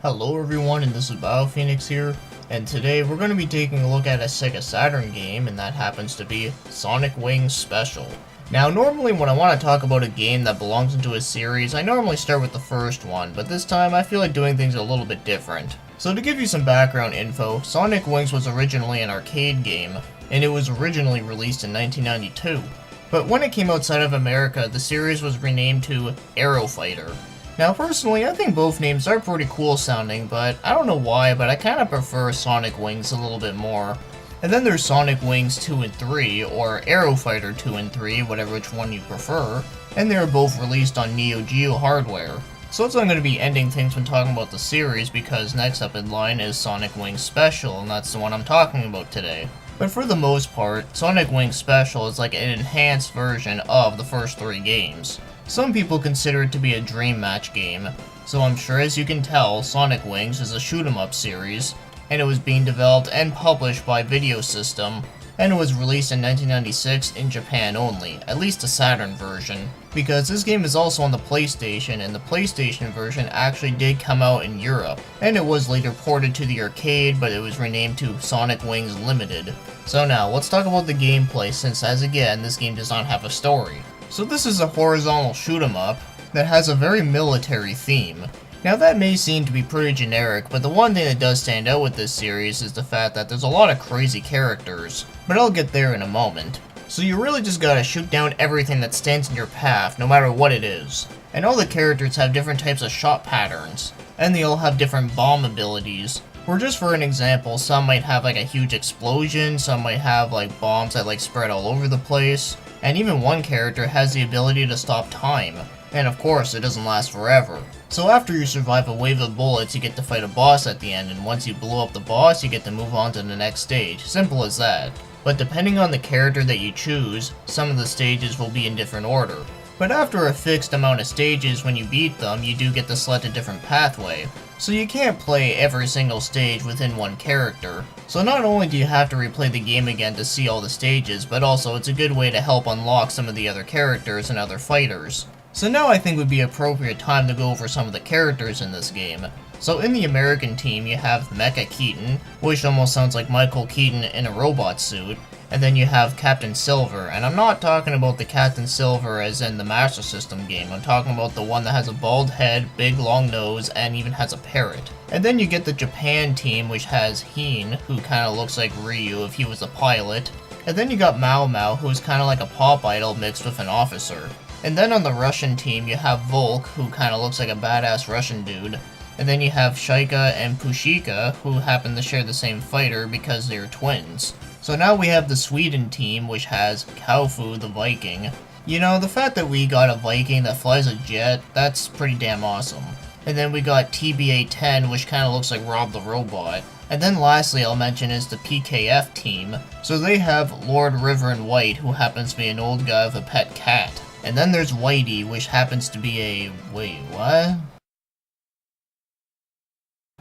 Hello everyone, and this is BioPhoenix here, and today we're going to be taking a look at a Sega Saturn game, and that happens to be Sonic Wings Special. Now, normally when I want to talk about a game that belongs into a series, I normally start with the first one, but this time I feel like doing things a little bit different. So to give you some background info, Sonic Wings was originally an arcade game, and it was originally released in 1992. But when it came outside of America, the series was renamed to Aero Fighter. Now personally, I think both names are pretty cool sounding, but I don't know why, but I kinda prefer Sonic Wings a little bit more. And then there's Sonic Wings 2 and 3, or Aero Fighter 2 and 3, whatever which one you prefer, and they were both released on Neo Geo hardware. So that's how I'm going to be ending things when talking about the series, because next up in line is Sonic Wings Special, and that's the one I'm talking about today. But for the most part, Sonic Wings Special is like an enhanced version of the first three games. Some people consider it to be a dream match game, so I'm sure as you can tell, Sonic Wings is a shoot-'em-up series, and it was being developed and published by Video System, and it was released in 1996 in Japan only, at least the Saturn version, because this game is also on the PlayStation, and the PlayStation version actually did come out in Europe, and it was later ported to the arcade, but it was renamed to Sonic Wings Limited. So now, let's talk about the gameplay, since as again, this game does not have a story. So this is a horizontal shoot-'em-up that has a very military theme. Now that may seem to be pretty generic, but the one thing that does stand out with this series is the fact that there's a lot of crazy characters, but I'll get there in a moment. So you really just gotta shoot down everything that stands in your path, no matter what it is. And all the characters have different types of shot patterns, and they all have different bomb abilities. Or just for an example, some might have like a huge explosion, some might have like bombs that like spread all over the place, and even one character has the ability to stop time. And of course, it doesn't last forever. So after you survive a wave of bullets, you get to fight a boss at the end, and once you blow up the boss, you get to move on to the next stage. Simple as that. But depending on the character that you choose, some of the stages will be in different order. But after a fixed amount of stages, when you beat them, you do get to select a different pathway. So you can't play every single stage within one character. So not only do you have to replay the game again to see all the stages, but also it's a good way to help unlock some of the other characters and other fighters. So now I think would be appropriate time to go over some of the characters in this game. So in the American team you have Mecha Keaton, which almost sounds like Michael Keaton in a robot suit. And then you have Captain Silver, and I'm not talking about the Captain Silver as in the Master System game, I'm talking about the one that has a bald head, big long nose, and even has a parrot. And then you get the Japan team, which has Heen, who kinda looks like Ryu if he was a pilot. And then you got Mao Mao, who's kinda like a pop idol mixed with an officer. And then on the Russian team you have Volk, who kinda looks like a badass Russian dude. And then you have Shaika and Pushika, who happen to share the same fighter because they're twins. So now we have the Sweden team, which has Kaufu the Viking. You know, the fact that we got a Viking that flies a jet, that's pretty damn awesome. And then we got TBA-10, which kinda looks like Rob the Robot. And then lastly I'll mention is the PKF team. So they have Lord Reverend White, who happens to be an old guy with a pet cat. And then there's Whitey, which happens to be a... wait, what?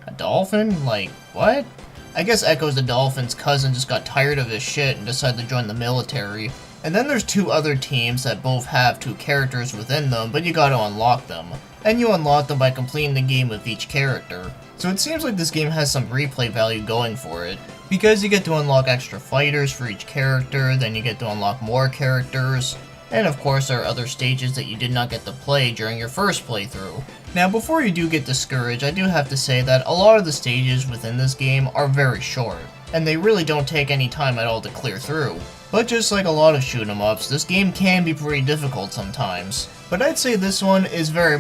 A dolphin? Like, what? I guess Echo's the dolphin's cousin just got tired of his shit and decided to join the military. And then there's two other teams that both have two characters within them, but you gotta unlock them. And you unlock them by completing the game with each character. So it seems like this game has some replay value going for it, because you get to unlock extra fighters for each character, then you get to unlock more characters, and of course there are other stages that you did not get to play during your first playthrough. Now before you do get discouraged, I do have to say that a lot of the stages within this game are very short, and they really don't take any time at all to clear through. But just like a lot of shoot-'em-ups, this game can be pretty difficult sometimes. But I'd say this one is very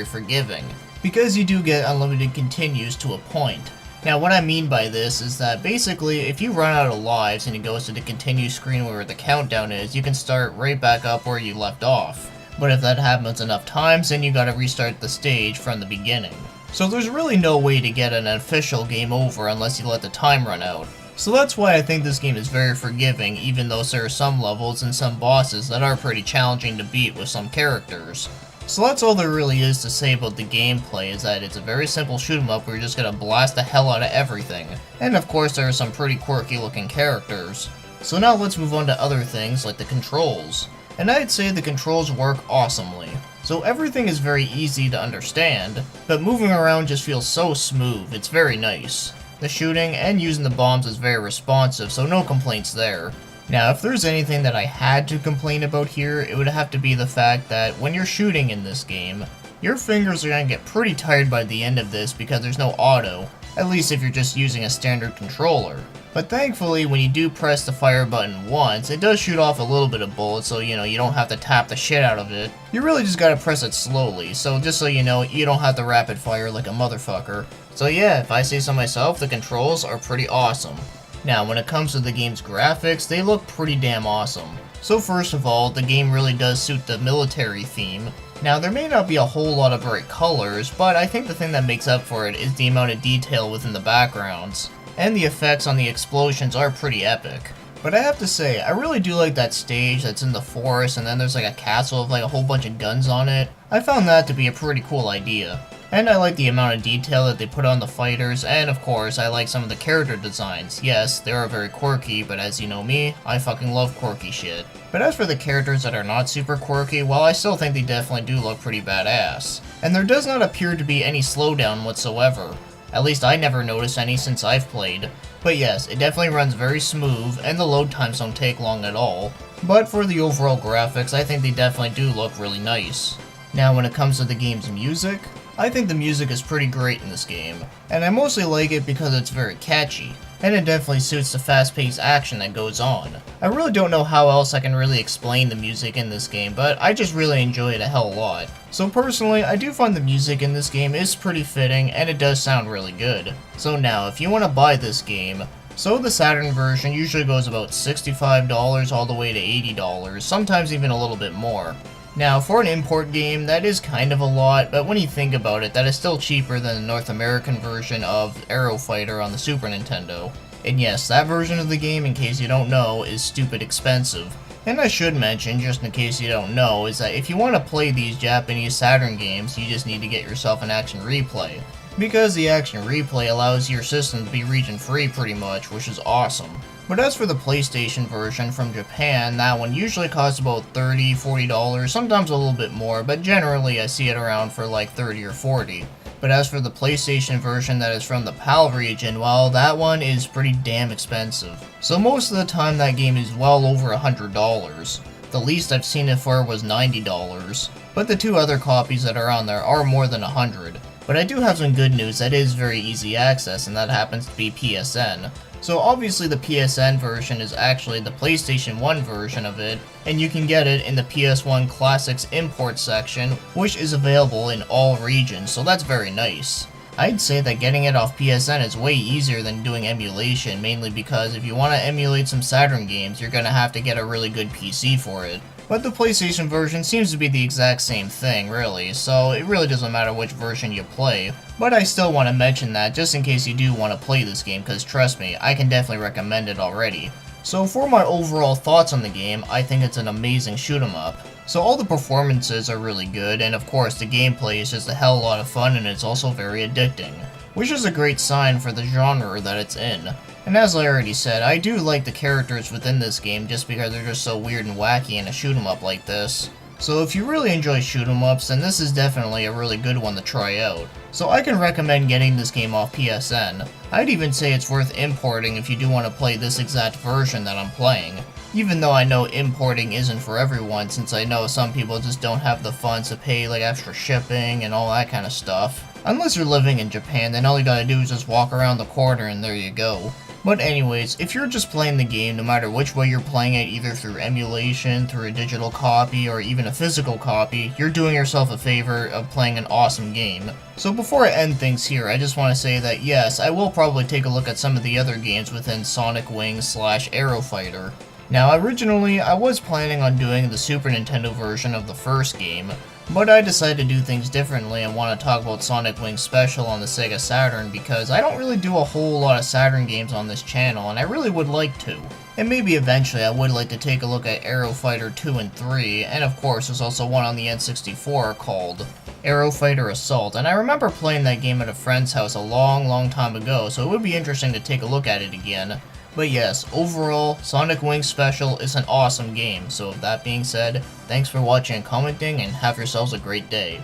forgiving, because you do get unlimited continues to a point. Now what I mean by this is that basically if you run out of lives and it goes to the continue screen where the countdown is, you can start right back up where you left off. But if that happens enough times, then you gotta restart the stage from the beginning. So there's really no way to get an official game over unless you let the time run out. So that's why I think this game is very forgiving, even though there are some levels and some bosses that are pretty challenging to beat with some characters. So that's all there really is to say about the gameplay, is that it's a very simple shoot 'em up where you're just gonna blast the hell out of everything. And of course there are some pretty quirky looking characters. So now let's move on to other things like the controls. And I'd say the controls work awesomely. So so everything is very easy to understand, but moving around just feels so smooth, it's very nice. The shooting and using the bombs is very responsive, so no complaints there. Now, if there's anything that I had to complain about here, it would have to be the fact that when you're shooting in this game, your fingers are going to get pretty tired by the end of this because there's no auto, at least if you're just using a standard controller. But thankfully, when you do press the fire button once, it does shoot off a little bit of bullets, so you don't have to tap the shit out of it. You really just gotta press it slowly, so just so you know, you don't have to rapid fire like a motherfucker. So yeah, if I say so myself, the controls are pretty awesome. Now, when it comes to the game's graphics, they look pretty damn awesome. So first of all, the game really does suit the military theme. Now, there may not be a whole lot of bright colors, but I think the thing that makes up for it is the amount of detail within the backgrounds. And the effects on the explosions are pretty epic. But I have to say, I really do like that stage that's in the forest and then there's like a castle with like a whole bunch of guns on it. I found that to be a pretty cool idea. And I like the amount of detail that they put on the fighters, and of course, I like some of the character designs. Yes, they are very quirky, but as you know me, I fucking love quirky shit. But as for the characters that are not super quirky, well, I still think they definitely do look pretty badass. And there does not appear to be any slowdown whatsoever. At least I never noticed any since I've played. But yes, it definitely runs very smooth, and the load times don't take long at all. But for the overall graphics, I think they definitely do look really nice. Now, when it comes to the game's music, I think the music is pretty great in this game, and I mostly like it because it's very catchy, and it definitely suits the fast-paced action that goes on. I really don't know how else I can really explain the music in this game, but I just really enjoy it a hell of a lot. So personally, I do find the music in this game is pretty fitting, and it does sound really good. So now, if you want to buy this game, so the Saturn version usually goes about $65 all the way to $80, sometimes even a little bit more. Now, for an import game, that is kind of a lot, but when you think about it, that is still cheaper than the North American version of Aero Fighter on the Super Nintendo. And yes, that version of the game, in case you don't know, is stupid expensive. And I should mention, just in case you don't know, is that if you want to play these Japanese Saturn games, you just need to get yourself an Action Replay. Because the Action Replay allows your system to be region-free pretty much, which is awesome. But as for the PlayStation version from Japan, that one usually costs about $30, $40, sometimes a little bit more, but generally I see it around for like $30 or $40. But as for the PlayStation version that is from the PAL region, well, that one is pretty damn expensive. So most of the time that game is well over $100. The least I've seen it for was $90. But the two other copies that are on there are more than $100. But I do have some good news that is very easy access, and that happens to be PSN. So obviously the PSN version is actually the PlayStation 1 version of it, and you can get it in the PS1 Classics import section, which is available in all regions, so that's very nice. I'd say that getting it off PSN is way easier than doing emulation, mainly because if you want to emulate some Saturn games, you're going to have to get a really good PC for it. But the PlayStation version seems to be the exact same thing, really, so it really doesn't matter which version you play. But I still want to mention that just in case you do want to play this game, because trust me, I can definitely recommend it already. So for my overall thoughts on the game, I think it's an amazing shoot 'em up. So all the performances are really good, and of course the gameplay is just a hell of a lot of fun, and it's also very addicting. Which is a great sign for the genre that it's in. And as I already said, I do like the characters within this game just because they're just so weird and wacky in a shoot 'em up like this. So if you really enjoy shoot 'em ups, then this is definitely a really good one to try out. So I can recommend getting this game off PSN. I'd even say it's worth importing if you do want to play this exact version that I'm playing. Even though I know importing isn't for everyone, since I know some people just don't have the funds to pay like extra shipping and all that kind of stuff. Unless you're living in Japan, then all you gotta do is just walk around the corner and there you go. But anyways, if you're just playing the game, no matter which way you're playing it, either through emulation, through a digital copy, or even a physical copy, you're doing yourself a favor of playing an awesome game. So before I end things here, I just want to say that yes, I will probably take a look at some of the other games within Sonic Wings / Aero Fighter. Now originally, I was planning on doing the Super Nintendo version of the first game, but I decided to do things differently and want to talk about Sonic Wings Special on the Sega Saturn because I don't really do a whole lot of Saturn games on this channel, and I really would like to. And maybe eventually I would like to take a look at Aero Fighter 2 and 3, and of course there's also one on the N64 called Aero Fighter Assault, and I remember playing that game at a friend's house a long time ago, so it would be interesting to take a look at it again. But yes, overall, Sonic Wings Special is an awesome game, so with that being said, thanks for watching and commenting, and have yourselves a great day.